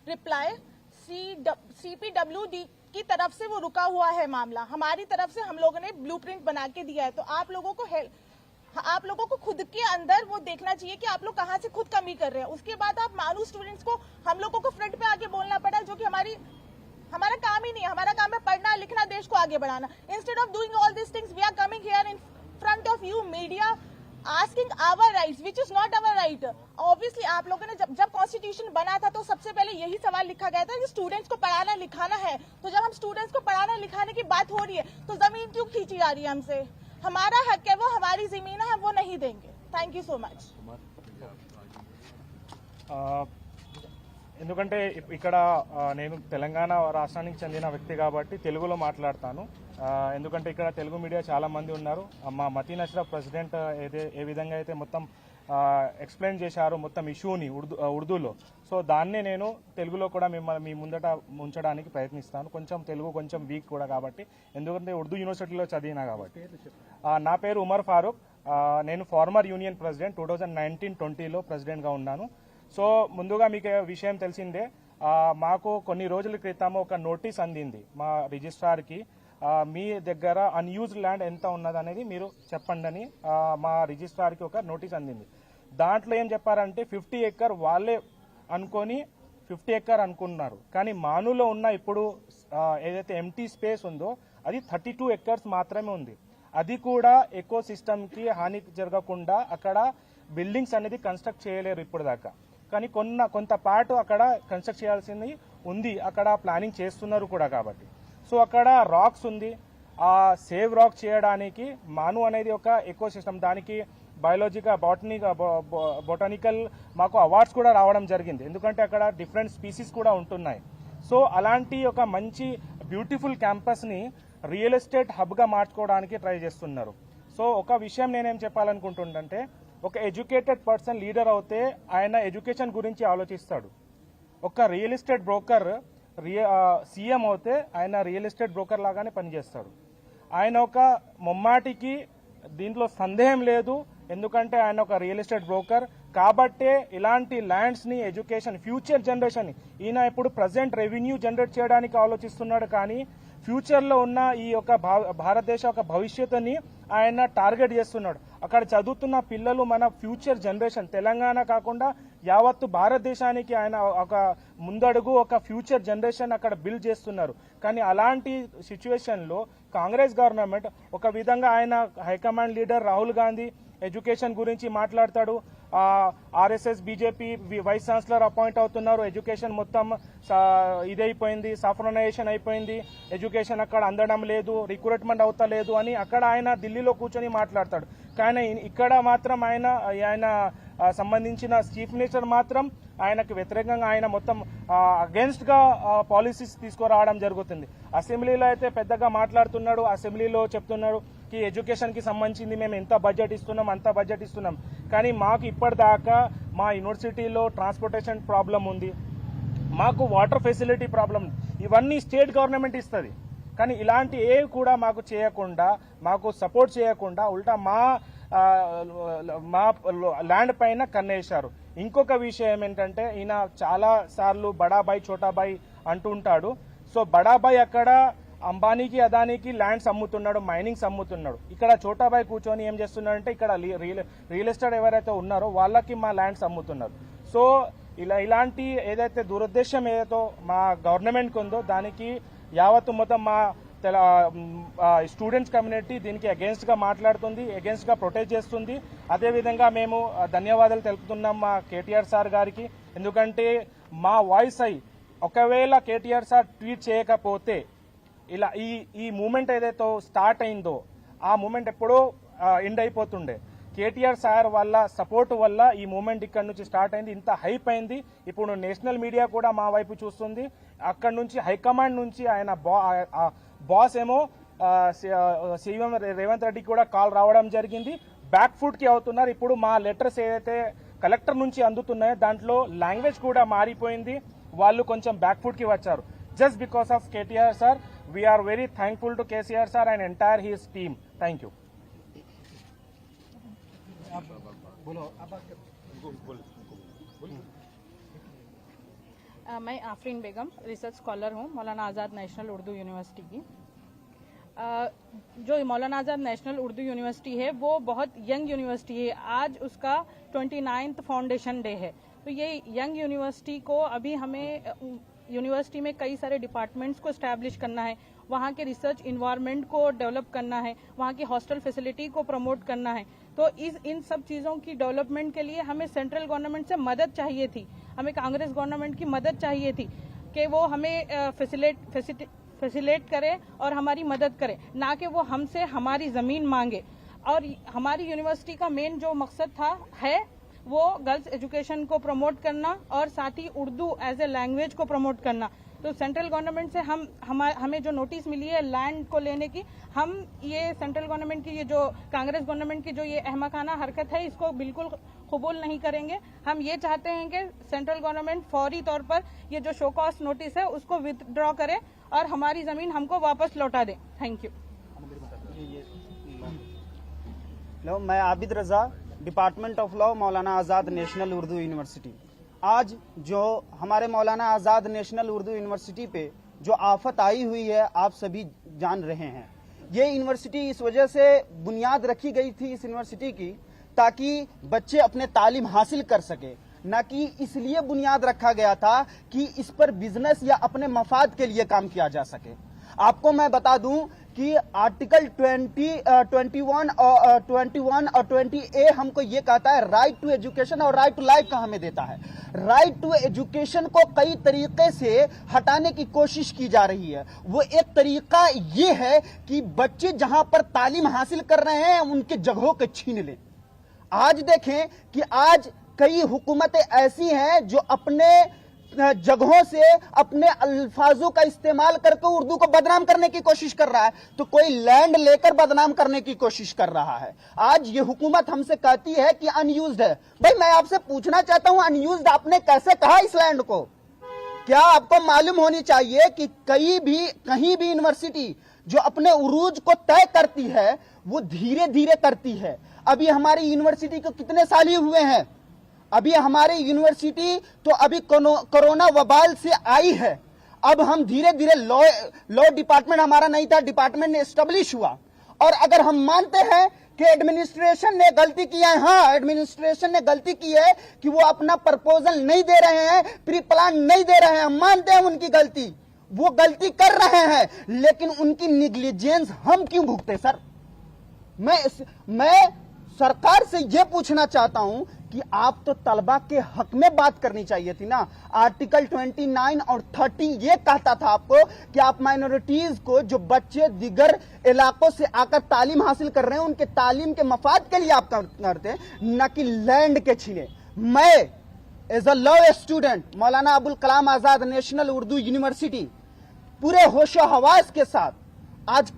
Reply CPWD की तरफ से वो रुका हुआ है मामला। हमारी तरफ से हम लोगों ने ब्लूप्रिंट बना के दिया है। तो आप लोगों को खुद के अंदर वो देखना चाहिए कि आप लोग कहाँ से खुद कमी कर रहे हैं। उसके बाद आप मानू स्टूडेंट्स को हम लोगों को फ्रंट पे आके बोलना पड़ा, जो कि हमारा काम ही नहीं है। हमारा काम है पढ़ना लिखना, देश को आगे बढ़ाना। Instead of doing all this things we are coming here in front of you media asking our rights which is not our right. Obviously आप लोगों ने जब कॉन्स्टिट्यूशन बना था तो सबसे पहले यही सवाल लिखा गया था कि स्टूडेंट्स को पढ़ाना लिखाना है। तो जब हम स्टूडेंट्स को पढ़ाना लिखाने की बात हो रही है तो जमीन क्यों खींची जा रही है हमसे? हमारा हक है, वो हमारी जमीन है, हम वो नहीं देंगे। Thank you so much. ఎందుకంటే ఇక్కడ నేను తెలంగాణ రాష్ట్రానికి చెందిన వ్యక్తి కాబట్టి తెలుగులో మాట్లాడతాను. ఎందుకంటే ఇక్కడ తెలుగు మీడియా చాలా మంది ఉన్నారు. మా మతీన్ అష్రఫ్ ప్రెసిడెంట్ ఏ విధంగా అయితే మొత్తం ఎక్స్ప్లెయిన్ చేశారు మొత్తం ఇష్యూని ఉర్దూలో, సో దాన్నే నేను తెలుగులో కూడా మిమ్మల్ని మీ ముందట ఉంచడానికి ప్రయత్నిస్తాను. కొంచెం తెలుగు కొంచెం వీక్ కూడా కాబట్టి, ఎందుకంటే ఉర్దూ యూనివర్సిటీలో చదివినా కాబట్టి. నా పేరు ఉమర్ ఫారూక్. నేను ఫార్మర్ యూనియన్ ప్రెసిడెంట్ 2019-20లో ప్రెసిడెంట్గా ఉన్నాను. సో ముందుగా మీకు విషయం తెలిసిందే, మాకు కొన్ని రోజుల క్రితం ఒక నోటీస్ అందింది మా రిజిస్ట్రార్కి. మీ దగ్గర అన్యూజ్డ్ ల్యాండ్ ఎంత ఉన్నదనేది మీరు చెప్పండి అని మా రిజిస్ట్రార్కి ఒక నోటీస్ అందింది. దాంట్లో ఏం చెప్పారంటే 50 ఎకర్ వాళ్ళే అనుకొని 50 ఎకర్ అనుకున్నారు. కానీ మానులో ఉన్న ఇప్పుడు ఏదైతే ఎంటీ స్పేస్ ఉందో అది 32 ఎకర్స్ మాత్రమే ఉంది. అది కూడా ఎకో సిస్టమ్కి హాని జరగకుండా అక్కడ బిల్డింగ్స్ అనేది కన్స్ట్రక్ట్ చేయలేరు ఇప్పుడు దాకా. కానీ కొంత పార్ట్ అక్కడ కన్స్ట్రక్ట్ చేయాల్సింది ఉంది, అక్కడ ప్లానింగ్ చేస్తున్నారు కూడా కాబట్టి. సో అక్కడ రాక్స్ ఉంది. ఆ సేవ్ రాక్ చేయడానికి మాను అనేది ఒక ఎకో సిస్టమ్, దానికి బొటానికల్ మాకు అవార్డ్స్ కూడా రావడం జరిగింది, ఎందుకంటే అక్కడ డిఫరెంట్ స్పీసీస్ కూడా ఉంటున్నాయి. సో అలాంటి ఒక మంచి బ్యూటిఫుల్ క్యాంపస్ని రియల్ ఎస్టేట్ హబ్గా మార్చుకోవడానికి ట్రై చేస్తున్నారు. సో ఒక విషయం నేనేం చెప్పాలనుకుంటుందంటే, ఒక ఎడ్యుకేటెడ్ పర్సన్ లీడర్ అవుతే ఆయన ఎడ్యుకేషన్ గురించి ఆలోచిస్తాడు. ఒక రియల్ ఎస్టేట్ బ్రోకర్ సీఎం అవుతే ఆయన రియల్ ఎస్టేట్ బ్రోకర్ లాగానే పనిచేస్తాడు. ఆయన ఒక మొమ్మాటికి దీంట్లో సందేహం లేదు, ఎందుకంటే ఆయన ఒక రియల్ ఎస్టేట్ బ్రోకర్ కాబట్టే ఇలాంటి ల్యాండ్స్ని ఎడ్యుకేషన్ ఫ్యూచర్ జనరేషన్, ఈయన ఇప్పుడు ప్రజెంట్ రెవెన్యూ జనరేట్ చేయడానికి ఆలోచిస్తున్నాడు, కానీ ఫ్యూచర్లో ఉన్న ఈ యొక్క భారతదేశ ఒక భవిష్యత్తుని ఆయన టార్గెట్ చేస్తున్నాడు. అక్కడ చదువుతున్న పిల్లలు మన ఫ్యూచర్ జనరేషన్, తెలంగాణ కాకుండా యావత్తు భారతదేశానికి ఆయన ఒక ముందడుగు, ఒక ఫ్యూచర్ జనరేషన్ అక్కడ బిల్డ్ చేస్తున్నారు. కానీ అలాంటి సిచ్యువేషన్లో కాంగ్రెస్ గవర్నమెంట్ ఒక విధంగా, ఆయన high command leader Rahul Gandhi education గురించి మాట్లాడతాడు, RSS BJP vice chancellor appoint అవుతున్నారు, ఎడ్యుకేషన్ మొత్తం ఇదైపోయింది, సాఫ్రనైజేషన్ అయిపోయింది, ఎడ్యుకేషన్ అక్కడ అందడం లేదు, రిక్రూట్మెంట్ అవుతలేదు అని అక్కడ ఆయన ఢిల్లీలో కూర్చొని మాట్లాడతాడు. కానీ ఇక్కడ మాత్రం ఆయన సంబంధించిన చీఫ్ మినిస్టర్ మాత్రం ఆయనకు వ్యతిరేకంగా ఆయన మొత్తం అగేన్స్ట్ గా పాలసీస్ తీసుకురావడం జరుగుతుంది. అసెంబ్లీలో అయితే పెద్దగా మాట్లాడుతున్నాడు, అసెంబ్లీలో చెప్తున్నాడు కి ఎడ్యుకేషన్ కి సంబంధించింది మేము ఎంత బడ్జెట్ ఇస్తున్నాం అంత బడ్జెట్ ఇస్తున్నాం. కానీ మాకు ఇప్పటిదాకా మా యూనివర్సిటీలో ట్రాన్స్పోర్టేషన్ ప్రాబ్లం ఉంది, మాకు వాటర్ ఫెసిలిటీ ప్రాబ్లం, ఇవన్నీ స్టేట్ గవర్నమెంట్ ఇస్తుంది. కానీ ఇలాంటి ఏవి కూడా మాకు చేయకుండా, మాకు సపోర్ట్ చేయకుండా ఉల్టా మా ల్యాండ్ పైన కన్నేశారు. ఇంకొక విషయం ఏంటంటే, ఈయన చాలా సార్లు బడాబాయ్ చోటాబాయ్ అంటూ ఉంటాడు. సో బడాబాయ్ అక్కడ అంబానీకి అదానీకి ల్యాండ్స్ అమ్ముతున్నాడు, మైనింగ్స్ అమ్ముతున్నాడు. ఇక్కడ చోటాబాయ్ కూర్చొని ఏం చేస్తున్నాడంటే, ఇక్కడ రియల్ ఎస్టేట్ ఎవరైతే ఉన్నారో వాళ్ళకి మా ల్యాండ్స్ అమ్ముతున్నారు. సో ఇలాంటి ఏదైతే దురుద్దేశం ఏదైతే మా గవర్నమెంట్కి ఉందో దానికి యావత్తు మొత్తం మా స్టూడెంట్స్ కమ్యూనిటీ దీనికి అగేన్స్ట్ గా మాట్లాడుతుంది, అగేన్స్ట్ గా ప్రొటెస్ట్ చేస్తుంది. అదేవిధంగా మేము ధన్యవాదాలు తెలుపుతున్నాం మా కేటీఆర్ సార్ గారికి, ఎందుకంటే మా వాయిస్ ఒకవేళ కేటీఆర్ సార్ ట్వీట్ చేయకపోతే ఇలా ఈ మూమెంట్ ఏదైతే స్టార్ట్ అయిందో ఆ మూమెంట్ ఎప్పుడో ఎండ్ అయిపోతుండే. కేటీఆర్ సార్ వల్ల సపోర్ట్ వల్ల ఈ మూమెంట్ ఇక్కడ నుంచి స్టార్ట్ అయింది, ఇంత హైప్ అయింది. ఇప్పుడు నేషనల్ మీడియా కూడా మా వైపు చూస్తుంది. అక్కడ నుంచి హైకమాండ్ నుంచి ఆయన బాస్ ఏమో సీఎం రేవంత్ రెడ్డికి కూడా కాల్ రావడం జరిగింది, బ్యాక్ ఫుట్ కి అవుతున్నారు. ఇప్పుడు మా లెటర్స్ ఏదైతే కలెక్టర్ నుంచి అందుతున్నాయో దాంట్లో లాంగ్వేజ్ కూడా మారిపోయింది, వాళ్ళు కొంచెం బ్యాక్ ఫుట్ కి వచ్చారు. Just because of KTR sir, we are very thankful to KCR sir and entire his team. Thank you. मैं आफरीन बेगम रिसर्च स्कॉलर हूँ मौलाना आज़ाद नेशनल उर्दू यूनिवर्सिटी की। जो मौलाना आज़ाद नेशनल उर्दू यूनिवर्सिटी है वो बहुत यंग यूनिवर्सिटी है। आज उसका 29th फाउंडेशन डे है। तो ये यंग यूनिवर्सिटी को अभी हमें यूनिवर्सिटी में कई सारे डिपार्टमेंट्स को एस्टैब्लिश करना है, वहाँ के रिसर्च इन्वायरमेंट को डेवलप करना है, वहाँ की हॉस्टल फैसिलिटी को प्रमोट करना है। तो इन सब चीज़ों की डेवलपमेंट के लिए हमें सेंट्रल गवर्नमेंट से मदद चाहिए थी, हमें कांग्रेस गवर्नमेंट की मदद चाहिए थी कि वो हमें फैसिलेट करे और हमारी मदद करे, ना कि वो हमसे हमारी ज़मीन मांगे। और हमारी यूनिवर्सिटी का मेन जो मकसद है वो गर्ल्स एजुकेशन को प्रमोट करना और साथ ही उर्दू एज ए लैंग्वेज को प्रमोट करना। तो सेंट्रल गवर्नमेंट से हमें जो नोटिस मिली है लैंड को लेने की, हम ये सेंट्रल गवर्नमेंट की ये जो कांग्रेस गवर्नमेंट की जो ये अहमकाना हरकत है इसको बिल्कुल कबूल नहीं करेंगे। हम ये चाहते हैं कि सेंट्रल गवर्नमेंट फौरी तौर पर ये जो शो कॉज नोटिस है उसको विथड्रॉ करे और हमारी जमीन हमको वापस लौटा दे। Thank you. हेलो, मैं आबिद रजा, department of law, Maulana Azad national Urdu university. आज जो हमारे मौलाना आज़ाद नेशनल उर्दू यूनिवर्सिटी पे जो आफत आई हुई है आप सभी जान रहे हैं। ये यूनिवर्सिटी इस वजह से बुनियाद रखी गई थी इस यूनिवर्सिटी की ताकि बच्चे अपने तालीम हासिल कर सके, न कि इसलिए बुनियाद रखा गया था कि इस पर बिजनेस या अपने मफाद के लिए काम किया जा सके। आपको मैं बता दूं कि आर्टिकल 21 और 20A हमको ये कहता है राइट टू एजुकेशन और राइट टू लाइफ का हमें देता है। राइट टू एजुकेशन को कई तरीके से हटाने की कोशिश की जा रही है। वो एक तरीका ये है कि बच्चे जहां पर तालीम हासिल कर रहे हैं उनके जगहों को छीन लें। आज देखें कि आज कई हुकूमतें ऐसी हैं जो अपने जगहों से अपने अल्फाजों का इस्तेमाल करके उर्दू को बदनाम करने की कोशिश कर रहा है, तो कोई लैंड लेकर बदनाम करने की कोशिश कर रहा है। आज ये हुकूमत हमसे कहती है कि अनयूज्ड है। भाई मैं आपसे पूछना चाहता हूं, अनयूज्ड आपने कैसे कहा इस लैंड को? क्या आपको मालूम होनी चाहिए कि कहीं भी यूनिवर्सिटी जो अपने उरूज को तय करती है वो धीरे धीरे करती है। अभी हमारी यूनिवर्सिटी को कितने साल ही हुए हैं? अभी हमारी यूनिवर्सिटी तो अभी कोरोना वबाल से आई है। अब हम धीरे धीरे लॉ डिपार्टमेंट हमारा नहीं था, डिपार्टमेंट ने एस्टेब्लिश हुआ। और अगर हम मानते हैं कि एडमिनिस्ट्रेशन ने गलती की है, हाँ एडमिनिस्ट्रेशन ने गलती की है कि वो अपना प्रपोजल नहीं दे रहे हैं, प्री प्लान नहीं दे रहे हैं, हम मानते हैं उनकी गलती, वो गलती कर रहे हैं, लेकिन उनकी निग्लिजेंस हम क्यों भुगते? सर मैं सरकार से यह पूछना चाहता हूं कि आप तो तलबा के हक में बात करनी चाहिए थी ना। आर्टिकल 29 और 30 ये कहता था आपको कि आप माइनॉरिटीज को, जो बच्चे दिगर इलाकों से आकर तालीम हासिल कर रहे हैं, उनके तालीम के मफाद के लिए आप करते हैं, न कि लैंड के छीने। मैं as a law student Maulana Abul Kalam Azad national Urdu university पूरे होशो हवास के साथ आज